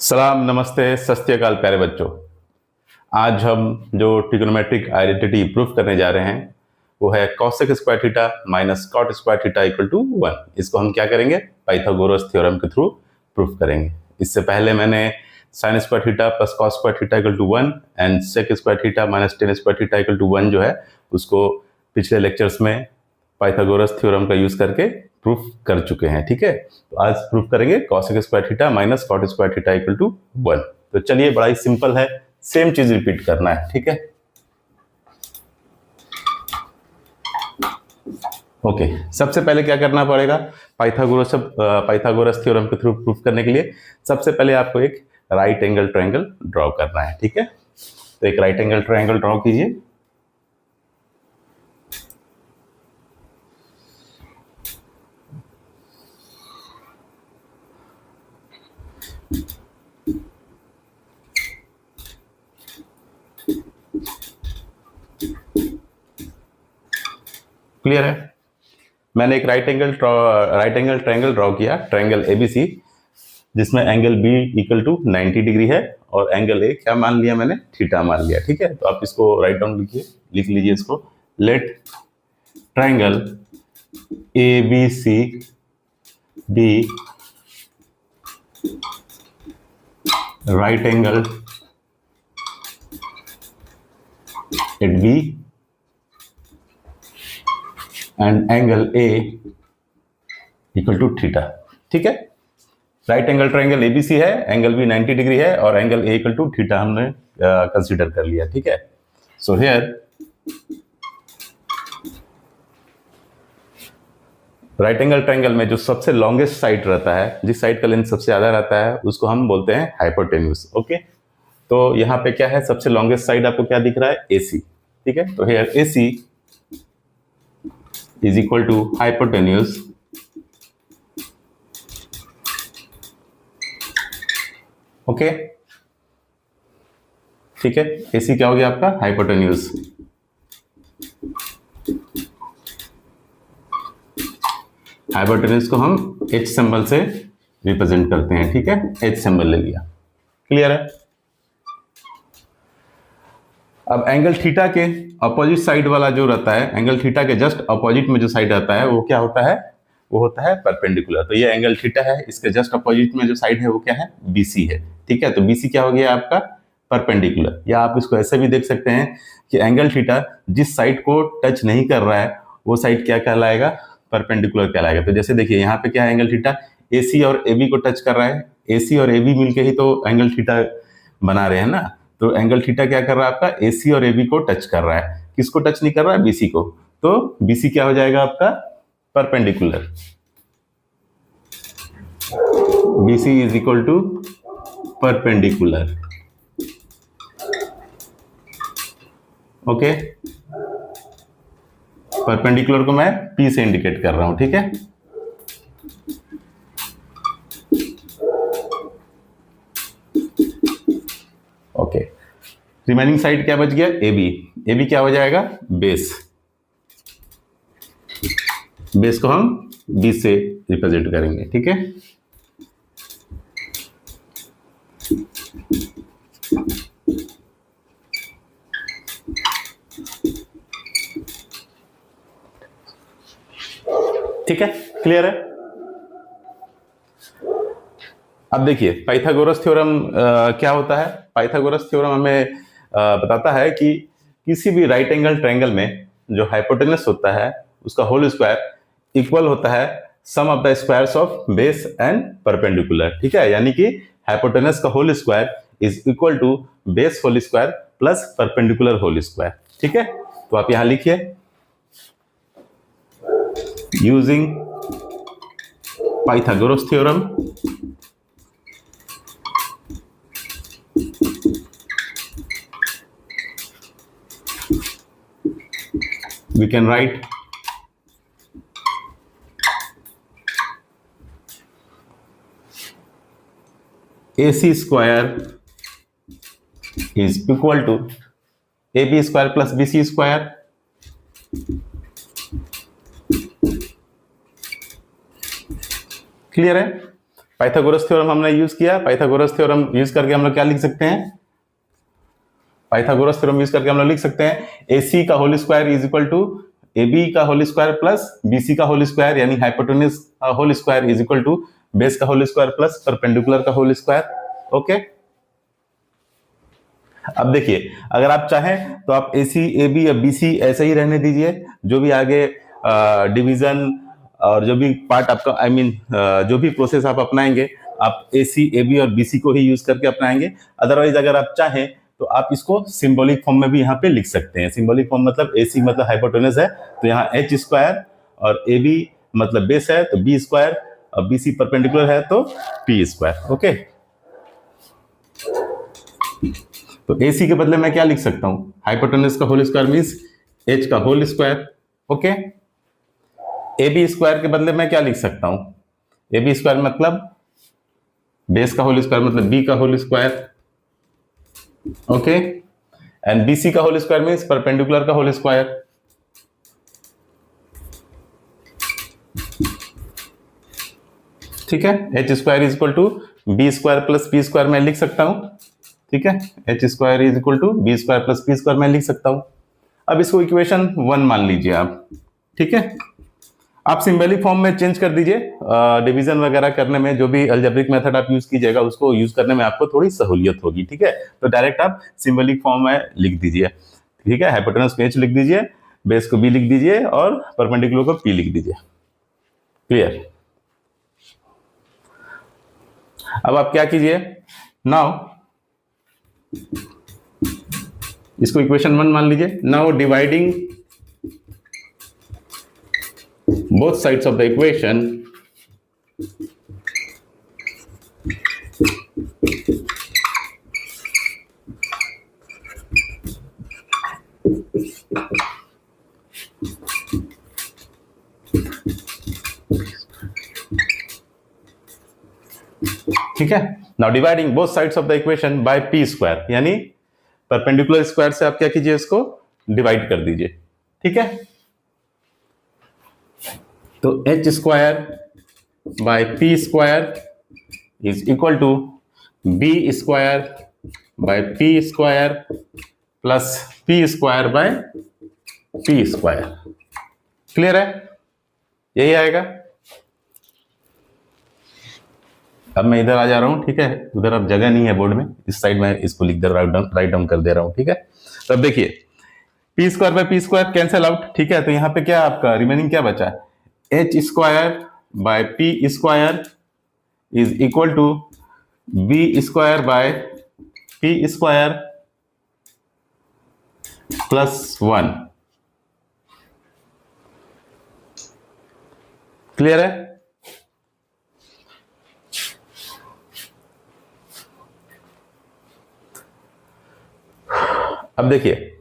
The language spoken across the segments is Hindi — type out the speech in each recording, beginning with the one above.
सलाम, नमस्ते, सत श्री अकाल प्यारे बच्चों। आज हम जो ट्रिग्नोमेट्रिक आइडेंटिटी प्रूफ करने जा रहे हैं वो है cosec square theta minus cot square theta equal to 1। इसको हम क्या करेंगे, पाइथागोरस थ्योरम के थ्रू प्रूफ करेंगे। इससे पहले मैंने sine square theta plus cos square theta equal to 1 and sec square theta minus tan square theta equal to 1 जो है उसको पिछले लेक्चर्स में पाइथागोरस थ्योरम का यूज करके प्रूफ कर चुके हैं। ठीक है, तो आज प्रूफ करेंगे cosec square theta minus cot square theta equal to 1। तो चलिए, बड़ा ही सिंपल है, सेम चीज रिपीट करना है। ठीक है, ओके। सबसे पहले क्या करना पड़ेगा, पाइथागोरस थ्योरम के थ्रू प्रूफ करने के लिए सबसे पहले आपको एक राइट एंगल ट्रायंगल ड्रॉ करना है। ठीक है, तो एक राइट एंगल ट्रायंगल ड्रॉ कीजिए। क्लियर है? मैंने एक राइट एंगल ट्रायंगल ड्रॉ किया, ट्रायंगल एबीसी, जिसमें angle B equal to 90 degree है और एंगल ए क्या मान लिया मैंने, थीटा मान लिया। ठीक है, तो आप इसको राइट डाउन लिख लीजिए इसको। Let triangle A B C be right angle at B and angle A equal to theta. ठीक है, राइट एंगल ट्रायंगल एबीसी है, एंगल बी 90 डिग्री है और angle A equal to theta हमने कंसीडर कर लिया। ठीक है, so here right angle triangle में जो सबसे लॉन्गेस्ट साइड रहता है, जिस साइड का लेंथ सबसे ज्यादा रहता है, उसको हम बोलते हैं हाइपोटेन्यूज। ओके, तो यहाँ पे क्या है, सबसे लॉन्गेस्ट साइड आपको क्या दिख रहा है, एसी। ठीक है, तो here AC is equal to hypotenuse okay. ठीक है, AC क्या हो गया आपका, हाइपोटेन्यूज। हाइपोटेन्यूज को हम H सिंबल से रिप्रेजेंट करते हैं। ठीक है, H सिंबल ले लिया। क्लियर है? अब एंगल थीटा के अपोजिट साइड वाला जो रहता है, एंगल थीटा के जस्ट अपोजिट में जो साइड रहता है वो क्या होता है, वो होता है परपेंडिकुलर। तो ये एंगल थीटा है, इसके जस्ट अपोजिट में जो साइड है वो क्या है, बीसी है। ठीक है, तो बीसी क्या हो गया आपका, परपेंडिकुलर। या आप इसको ऐसे भी देख सकते हैं कि एंगल थीटा जिस साइड को टच नहीं कर रहा है वो साइड क्या कहलाएगा, परपेंडिकुलर कहलाएगा। तो जैसे देखिए यहाँ पे क्या है, एंगल थीटा एसी और एबी को टच कर रहा है, एसी और एबी मिलके ही तो एंगल थीटा बना रहे हैं ना। तो एंगल थीटा क्या कर रहा है आपका, एसी और एबी को टच कर रहा है। किसको टच नहीं कर रहा है, बीसी को। तो बीसी क्या हो जाएगा आपका, perpendicular. BC is equal to perpendicular. Okay, perpendicular को मैं पी से इंडिकेट कर रहा हूं। ठीक है, ओके। रिमेनिंग साइड क्या बच गया, एबी। एबी क्या हो जाएगा, बेस। बेस को हम बी से रिप्रेजेंट करेंगे। ठीक है, ठीक है, क्लियर है? अब देखिए पाइथागोरस थ्योरम क्या होता है। पाइथागोरस थ्योरम हमें बताता है कि किसी भी राइट एंगल ट्रायंगल में जो हाइपोटेनस होता है उसका होल स्क्वायर इक्वल होता है sum of the squares of base and perpendicular. ठीक है, यानी कि हाइपोटेनस का whole square is equal to base whole square plus perpendicular whole square. ठीक है, तो आप यहां लिखिए, using Pythagoras theorem we can write AC square is equal to AB square plus BC square। Clear है? पाइथागोरस थ्योरम हमने यूज किया, पाइथागोरस थ्योरम यूज करके हम लोग क्या लिख सकते हैं, पाइथागोरस थ्योरम यूज करके हम लोग लिख सकते हैं AC का whole square is equal to AB का होल स्क्वायर प्लस BC का होल स्क्वायर, यानी hypotenuse whole square is equal to base का होल स्क्वायर प्लस परपेंडिकुलर का होल स्क्वायर। ओके, अब देखिए अगर आप चाहें तो आप AC AB या BC ऐसे ही रहने दीजिए, जो भी आगे डिवीजन और जो भी पार्ट आपका जो भी प्रोसेस आप अपनाएंगे आप AC AB और BC को ही यूज करके अपनाएंगे। अदरवाइज अगर आप चाहें तो आप इसको सिंबॉलिक फॉर्म में भी यहाँ पे लिख सकते हैं। सिंबॉलिक फॉर्म मतलब AC मतलब हाइपोटेनस है तो यहाँ H स्क्वायर, और AB मतलब बेस है तो B स्क्वायर, और BC परपेंडिकुलर है तो P स्क्वायर। ओके, तो AC के बदले मैं क्या लिख सकता हूं, हाइपोटेनस का होल स्क्वायर मींस H का whole square. Okay, AB square के बदले मैं क्या लिख सकता हूं, AB स्क्वायर मतलब बेस का होल स्क्वायर मतलब B का whole square. Okay, and BC का होल स्क्वायर मींस परपेंडिकुलर का होल स्क्वायर। ठीक है, H square is equal to B square plus P square मैं लिख सकता हूं। ठीक है, H square is equal to B square plus P square मैं लिख सकता हूं। अब इसको इक्वेशन 1 मान लीजिए आप। ठीक है, आप सिंबॉलिक फॉर्म में चेंज कर दीजिए, डिवीजन वगैरह करने में जो भी अलजेब्रिक मेथड आप यूज कीजिएगा उसको यूज करने में आपको थोड़ी सहूलियत होगी। ठीक है, तो डायरेक्ट आप सिंबॉलिक फॉर्म में लिख दीजिए। ठीक है, हाइपोटेनस को H लिख दीजिए, बेस को B लिख दीजिए और परपेंडिकुलर को P लिख दीजिए। क्लियर? अब आप क्या कीजिए, नाउ इसको इक्वेशन 1 मान लीजिए। Now dividing both sides of the equation ठीक है, now dividing both sides of the equation by P square, यानी परपेंडिकुलर स्क्वायर से आप क्या कीजिए, इसको डिवाइड कर दीजिए। ठीक है, तो H square by P square is equal to B square by P square plus P square by P square. Clear है? यही आएगा। अब मैं इधर आ जा रहा हूं। ठीक है, उधर अब जगह नहीं है बोर्ड में, इस साइड में इसको लिख दे राइट डाउन कर दे रहा हूं। ठीक है, तो अब देखिए P square by P square cancel out. ठीक है, तो यहां पे क्या आपका रिमेनिंग क्या बचा है, H square by P square is equal to B square by P square plus 1। Clear है? अब देखिए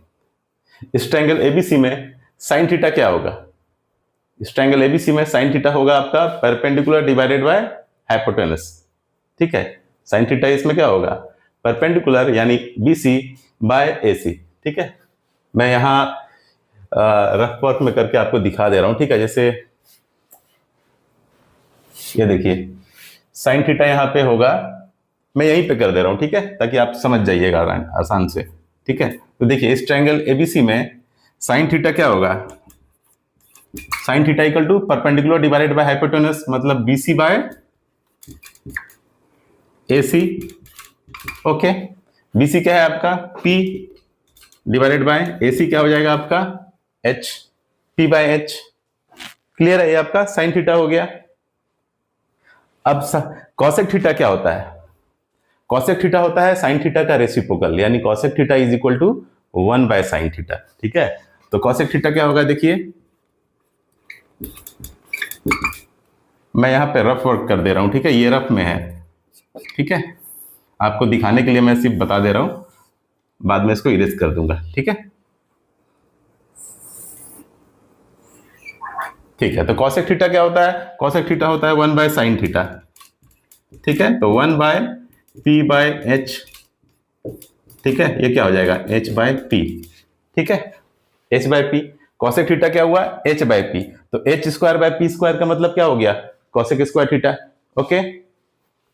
इस ट्रायंगल ABC में साइन थीटा क्या होगा, इस ट्रायंगल ABC में साइन थीटा होगा आपका परपेंडिकुलर डिवाइडेड बाय हाइपोटेनस। ठीक है, साइन थीटा इसमें क्या होगा, परपेंडिकुलर यानी BC बाय AC। ठीक है, मैं यहां रफ वर्क में करके आपको दिखा दे रहा हूं। ठीक है, जैसे ये देखिए साइन थीटा यहां पे होगा, मैं यहीं पे कर दे रहा हूं। ठीक है, ताकि आप समझ जाइएगा आसान से। ठीक है, तो देखिए इस ट्रायंगल ABC में साइन थीटा क्या होगा, sine theta equal to perpendicular divided by hypotenuse मतलब BC by AC। Okay, BC क्या है आपका P डिवाइडेड बाय AC क्या हो जाएगा आपका H, P by H। Clear है? ये आपका साइन थीटा हो गया। अब कॉसेक थीटा क्या होता है, कॉसेक थीटा होता है साइन थीटा का रेसिप्रोकल, यानी cosec theta is equal to 1 by sine theta. ठीक है, तो कॉसेक थीटा क्या होगा, देखिए मैं यहां पे रफ वर्क कर दे रहा हूं। ठीक है, ये रफ में है। ठीक है, आपको दिखाने के लिए मैं सिर्फ बता दे रहा हूं, बाद में इसको इरेज कर दूंगा। ठीक है, ठीक है, तो कॉसेक थीटा क्या होता है, कॉसेक थीटा होता है 1 बाय साइन थीटा। ठीक है, तो 1 बाय P बाय H। ठीक है, ये क्या हो जाएगा H बाय P। ठीक है, H by P। Cosec theta क्या हुआ, H बाय P, तो H square by P square का मतलब क्या हो गया, cosec square theta. Okay,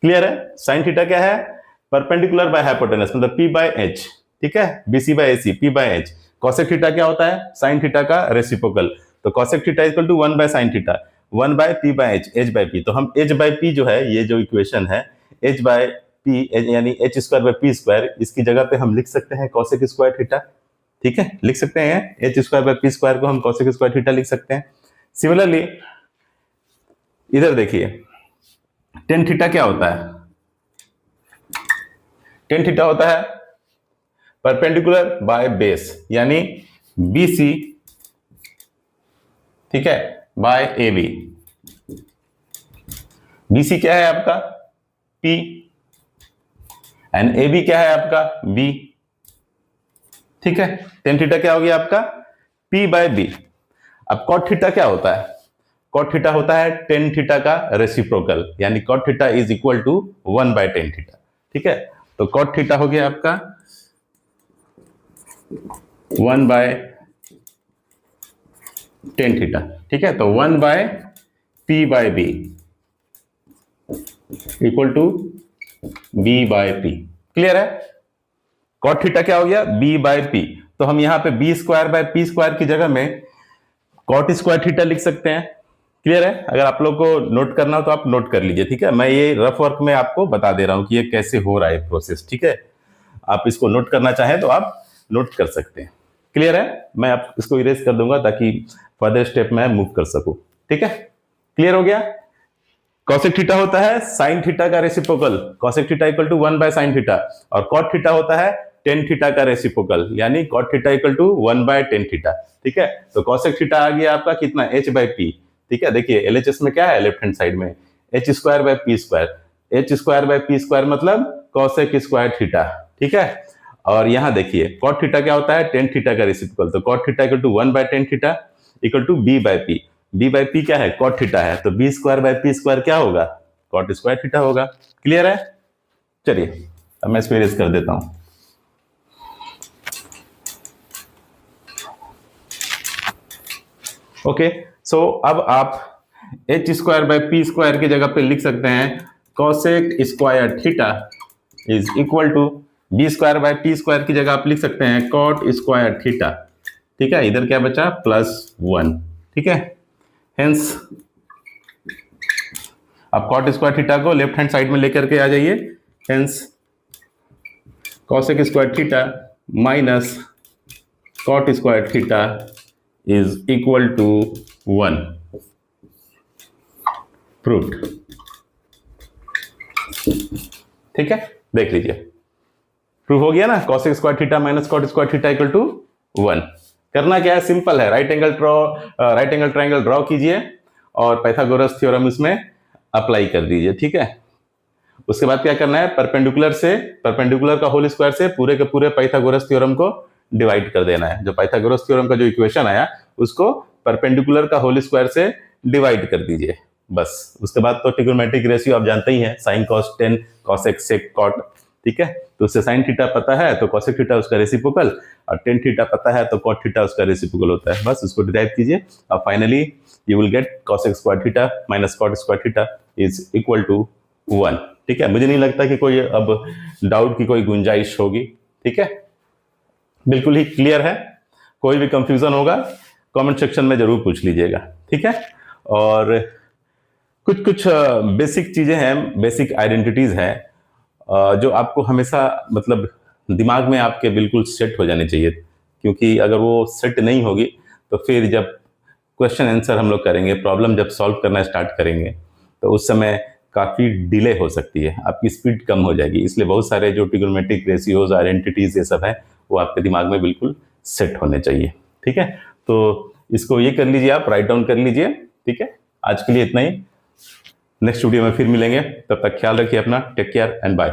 clear है? साइन थीटा क्या है? परपेंडिकुलर बाय हाइपोटेनस, मतलब पी बाय एच, ठीक है, BC by AC, P by H. Cosec theta क्या होता है? साइन थीटा का रेसिप्रोकल। तो cosec theta equal to 1 by sine theta, 1 by P by H, H bye P. तो हम एच बाय पी जो है, ये जो इक्वेशन है एच बाय पी यानी H square by P square, इसकी जगह पे हम लिख सकते हैं कॉसेक स्क्वायर थीटा, ठीक है, लिख सकते हैं H square by P square को हम कॉसेक स्क्वायर थीटा लिख सकते हैं। सिमिलरली इधर देखिए टेन थीटा क्या होता है? टेन थीटा होता है परपेंडिकुलर बाय बेस, यानी बीसी, ठीक है, बाय ए बी। बीसी क्या है आपका? पी, एंड ए बी क्या है आपका? बी, ठीक है। टेन थीटा क्या हो गया आपका? P by B. अब कॉट थीटा क्या होता है? कॉट थीटा होता है टेन थीटा का रेसिप्रोकल, यानी cot theta is equal to 1 by tan theta, ठीक है। तो कॉट थीटा हो गया आपका 1 बाय टेन थीटा, ठीक है। तो 1 by P by B equal to B by P. Clear है? कॉट थीटा क्या हो गया? B by P. तो हम यहां पे B square by P square की जगह में कॉट स्क्वायर थीटा लिख सकते हैं। क्लियर है? अगर आप लोग को नोट करना हो तो आप नोट कर लीजिए, ठीक है। मैं ये रफ वर्क में आपको बता दे रहा हूं कि ये कैसे हो रहा है प्रोसेस, ठीक है। आप इसको नोट करना चाहें तो आप नोट कर सकते हैं। क्लियर है? मैं आप इसको इरेज कर दूंगा ताकि फर्दर स्टेप में मूव कर सकूं, ठीक है। क्लियर हो गया? कॉसेक थीटा होता है साइन थीटा का reciprocal, cosec theta equal to 1 by sine theta, और कॉट थीटा होता है टेन थीटा का रेसिप्रोकल, यानी cot theta equal to 1 by tan theta, ठीक है। तो कॉसेक थीटा आ गया आपका कितना? एच बाय पी, ठीक है। देखिए एलएचएस में क्या है लेफ्ट हैंड साइड में? H square by P square, H square by P square मतलब कॉसेक स्क्वायर थीटा, ठीक है। और यहां देखिए कॉट थीटा क्या होता है? टेन थीटा का रेसिप्रोकल, तो cot theta equal to 1 by tan theta equal to B by P. B by P क्या है? कॉट थीटा है, तो B square by P square क्या होगा? कॉट स्क्वायर थीटा होगा। क्लियर है? चलिए अब मैं इसको इरेज कर देता हूं। ओके, सो अब आप H square by P square की जगह पे लिख सकते हैं cosec square theta is equal to B square by P square की जगह आप लिख सकते हैं कॉट स्क्वायर थीटा, ठीक है। इधर क्या बचा? +1, ठीक है। हेंस आप कॉट स्क्वायर थीटा को लेफ्ट हैंड साइड में लेकर के आ जाइए। Hence cosec square theta minus cot square theta is equal to 1। Proved, ठीक है। देख लीजिए प्रूव हो गया ना, cosec square theta minus cot square theta equal to 1। करना क्या है? सिंपल है, राइट एंगल ट्राइंगल ड्रॉ कीजिए और पाइथागोरस थ्योरम इसमें अप्लाई कर दीजिए, ठीक है। उसके बाद क्या करना है? परपेंडिकुलर का होल स्क्वायर से पूरे के पूरे पाइथागोरस थ्योरम को डिवाइड कर देना है। जो पाइथागोरस थ्योरम का जो इक्वेशन आया उसको परपेंडिकुलर का होल स्क्वायर से डिवाइड कर दीजिए, बस। उसके बाद तो ट्रिग्नोमेट्रिक रेशियो आप जानते ही हैं, sine cos tan cosec sec cot, ठीक है। तो उससे साइन थीटा पता है तो कॉसेक थीटा उसका रेसिप्रोकल, और टेन थीटा पता है तो कॉट थीटा उसका रेसिप्रोकल होता है, बस उसको डिराइव कीजिए और finally you will get cosec square theta minus cot square theta is equal to 1, ठीक है। मुझे नहीं लगता कि कोई अब डाउट की कोई गुंजाइश होगी, ठीक है। बिल्कुल ही क्लियर है। कोई भी कंफ्यूजन होगा कमेंट सेक्शन में जरूर पूछ लीजिएगा, ठीक है। और कुछ बेसिक चीजें हैं, बेसिक आइडेंटिटीज हैं जो आपको हमेशा मतलब दिमाग में आपके बिल्कुल सेट हो जाने चाहिए, क्योंकि अगर वो सेट नहीं होगी तो फिर जब क्वेश्चन आंसर हम लोग करेंगे, प्रॉब्लम जब सॉल्व करना स्टार्ट करेंगे तो उस समय काफ़ी डिले हो सकती है, आपकी स्पीड कम हो जाएगी। इसलिए बहुत सारे जो ट्रिग्नोमेट्रिक रेशियोज आइडेंटिटीज ये सब है वो आपके दिमाग में बिल्कुल सेट होने चाहिए, ठीक है। तो इसको ये कर लीजिए, आप राइट डाउन कर लीजिए, ठीक है। आज के लिए इतना ही, नेक्स्ट वीडियो में फिर मिलेंगे, तब तक ख्याल रखिए अपना, टेक केयर एंड बाय।